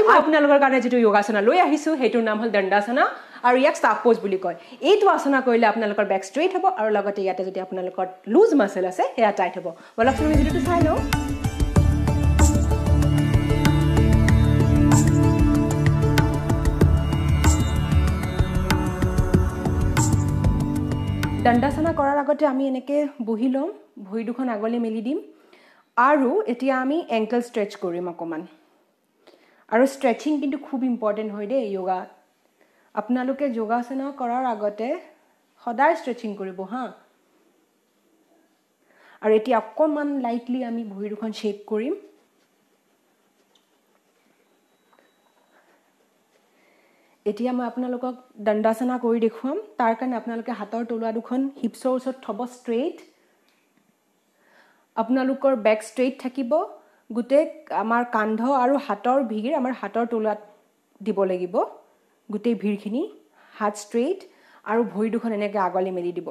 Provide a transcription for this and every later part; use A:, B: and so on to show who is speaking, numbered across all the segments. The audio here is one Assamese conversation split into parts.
A: মই আপোনালোকৰ কাৰণে যেটো যোগাসনা লৈ আহিছো হেতুৰ নাম হল দণ্ডাসনা আৰু ইয়াক ষ্টাফ পোজ বুলি কয় এইটো আসনা কৰিলে আপোনালোকৰ বেক ষ্ট্ৰেইট হ'ব আৰু লগতে ইয়াতে যদি আপোনালোকৰ লুজ মাসল আছে হেয়া টাইট হ'ব বলক তুমি ভিডিওটো চাই লও দণ্ডাসনা কৰাৰ আগতে আমি এনেকে বহি লম ভৰি দুখন আগলে মেলি দিম আৰু এতিয়া আমি এংকল ষ্ট্ৰেচ কৰিম অকমান আৰু ষ্ট্ৰেচিং কিন্তু খুব ইম্পৰ্টেন্ট হয় দে যোগা আপোনালোকে যোগাসনা কৰাৰ আগতে সদায় ষ্ট্ৰেচিং কৰিব হা আৰু এতিয়া অকমান লাইটলি আমি ভৰি দুখন শেক কৰিম এতিয়া মই আপোনালোকক দণ্ডাসনা কৰি দেখুৱাম তাৰ কাৰণে আপোনালোকে হাতৰ তলুৱা দুখন হিপছৰ ওচৰত থব ষ্ট্ৰেইট আপোনালোকৰ বেক ষ্ট্ৰেইট থাকিব গুটে আমাৰ কান্ধ আৰু হাতৰ ভিৰ আমাৰ হাতৰ তলুৱাত দিব লাগিব গুটে ভিৰখিনি হাত ষ্ট্ৰেইট আৰু ভৰি দুখন এনেকৈ আগলে মেলি দিব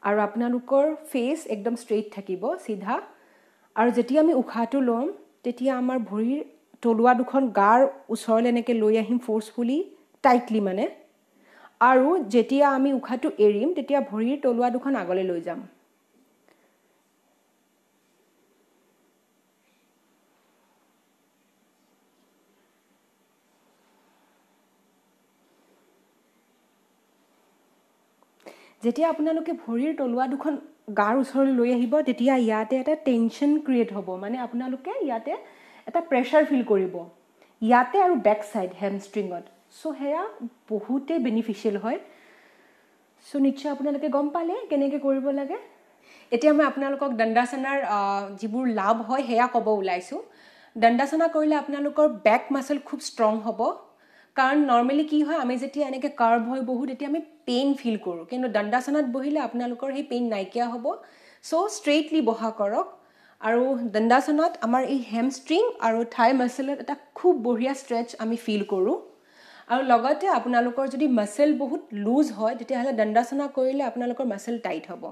A: আৰু আপোনালোকৰ ফেস একদম ষ্ট্ৰেইট থাকিব সিধা আৰু যেতিয়া আমি উখাটো লম তেতিয়া আমাৰ ভৰিৰ তলুৱা দুখন গাৰ ওচৰলে এনেকৈ লৈ আহিম ফোৰ্সফুলি টাইটলি মানে আৰু যেতিয়া আমি উখাটো এৰিম তেতিয়া ভৰিৰ তলুৱা দুখন আগলে লৈ যাম যেতিয়া আপোনালোকে ভৰিৰ তলুৱা দুখন গাৰ ওচৰলৈ লৈ আহিব তেতিয়া ইয়াতে এটা টেনচন ক্ৰিয়েট হ'ব মানে আপোনালোকে ইয়াতে এটা প্ৰেছাৰ ফিল কৰিব ইয়াতে আৰু বেক সাইড হেমষ্ট্ৰিংত সো হেয়া বহুতে বেনিফিশিয়াল হয় সো নিশ্চয় আপোনালোকে গম পালে কেনেকৈ কৰিব লাগে এতিয়া মই আপোনালোকক দণ্ডাসনাৰ যিবোৰ লাভ হয় হেয়া ক'ব ওলাইছো দণ্ডাসনা কৰিলে আপোনালোকৰ বেক মাসল খুব ষ্ট্ৰং হ'ব কাৰণ নৰমালি কি হয় আমি যেতিয়া এনেকৈ কাৰ্ভ হৈ বহু তেতিয়া আমি পেইন ফিল কৰো কিন্তু দণ্ডাসনাত বহিলে আপোনালোকৰ এই পেইন নাইকিয়া হ'ব সো ষ্ট্ৰেইটলি বহা কৰক আৰু দণ্ডাসনাত আমাৰ এই হেমষ্ট্ৰিং আৰু থাই মাসলত এটা খুব বঢ়িয়া ষ্ট্ৰেচ আমি ফিল কৰো আৰু লগতে আপোনালোকৰ যদি মাসল বহুত লুজ হয় তেতিয়া হলে দণ্ডাসনা কৰিলে আপোনালোকৰ মাসল টাইট হ'ব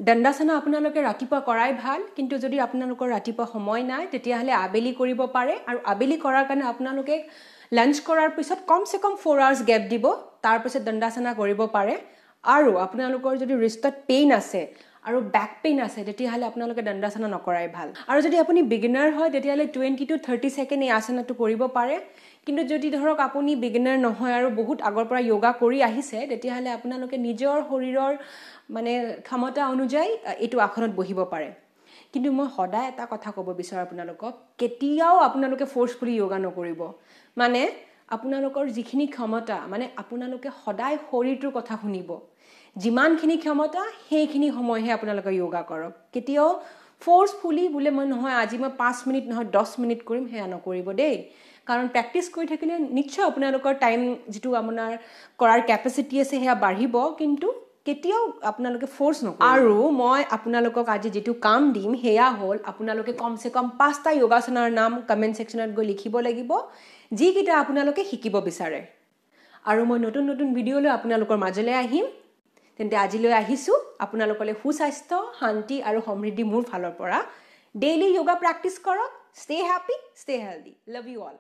A: দণ্ডাসনা আপোনালোকে ৰাতিপুৱা কৰাই ভাল কিন্তু যদি আপোনালোকৰ ৰাতিপুৱা সময় নাই তেতিয়া হলে আবেলি কৰিব পাৰে আৰু আবেলি কৰাৰ কাৰণে আপোনালোকে লাঞ্চ কৰাৰ পিছত কমসে কম 4 আৱাৰ্স গ্যাপ দিব তাৰ পিছত দণ্ডাসনা কৰিব পাৰে আৰু আপোনালোকৰ যদি ৰিষ্টত পেইন আছে আৰু বেক পেইন আছে তেতিয়া হলে আপোনালোকে দণ্ডাসনা নকৰাই ভাল আৰু যদি আপুনি বিগিনাৰ হয় তেতিয়া হলে 20 to 30 সেকেন্ড এই আসনাটো কৰিব পাৰে কিন্তু যদি ধৰক আপুনি বিগিনাৰ নহয় আৰু বহুত আগৰ পৰা যোগা কৰি আহিছে তেতিয়া হলে আপোনালোকে নিজৰ শৰীৰৰ মানে ক্ষমতা অনুযায়ী এটো আসনত বহিব পাৰে কিন্তু মই সদায় এটা কথা ক'ব বিচাৰো আপোনালোকক কেতিয়াও আপোনালোকে ফোৰ্সফুলি যোগা নকৰিব মানে আপোনালোকৰ যিখিনি ক্ষমতা মানে আপোনালোকে সদায় শৰীৰটোৰ কথা শুনিব যিমানখিনি ক্ষমতা সেইখিনি সময়হে আপোনালোকে যোগা কৰক কেতিয়াও ফোৰ্সফুলি বুলে মই নহয় আজি মই 5 মিনিট নহয় 10 মিনিট কৰিম হেয়া নকৰিব দেই কাৰণ প্ৰেক্টিস কৰি থাকিলে নিশ্চয় আপোনালোকৰ টাইম যেটো আপোনাৰ কৰাৰ কেপাসিটি আছে হেয়া বাঢ়িব কিন্তু কেতিয়াও আপোনালোকে ফোৰ্স নকৰিব আৰু মই আপোনালোকক আজি যেটো কাম দিম হেয়া হল আপোনালোকে কমসে কম 5টা যোগাসনাৰ নাম কমেন্ট সেকশনত গৈ লিখিব লাগিব যি কিটা আপোনালোকে শিকিব বিচাৰে আৰু মই নতুন নতুন ভিডিও লৈ আপোনালোকৰ মাজলৈ আহিম তেন্তে আজিলৈ আহিছো আপোনালোকলে সুস্বাস্থ্য শান্তি আৰু সমৃদ্ধি মোৰ ফালৰ পৰা ডেইলি যোগা প্ৰেক্টিস কৰক stay happy stay healthy love you all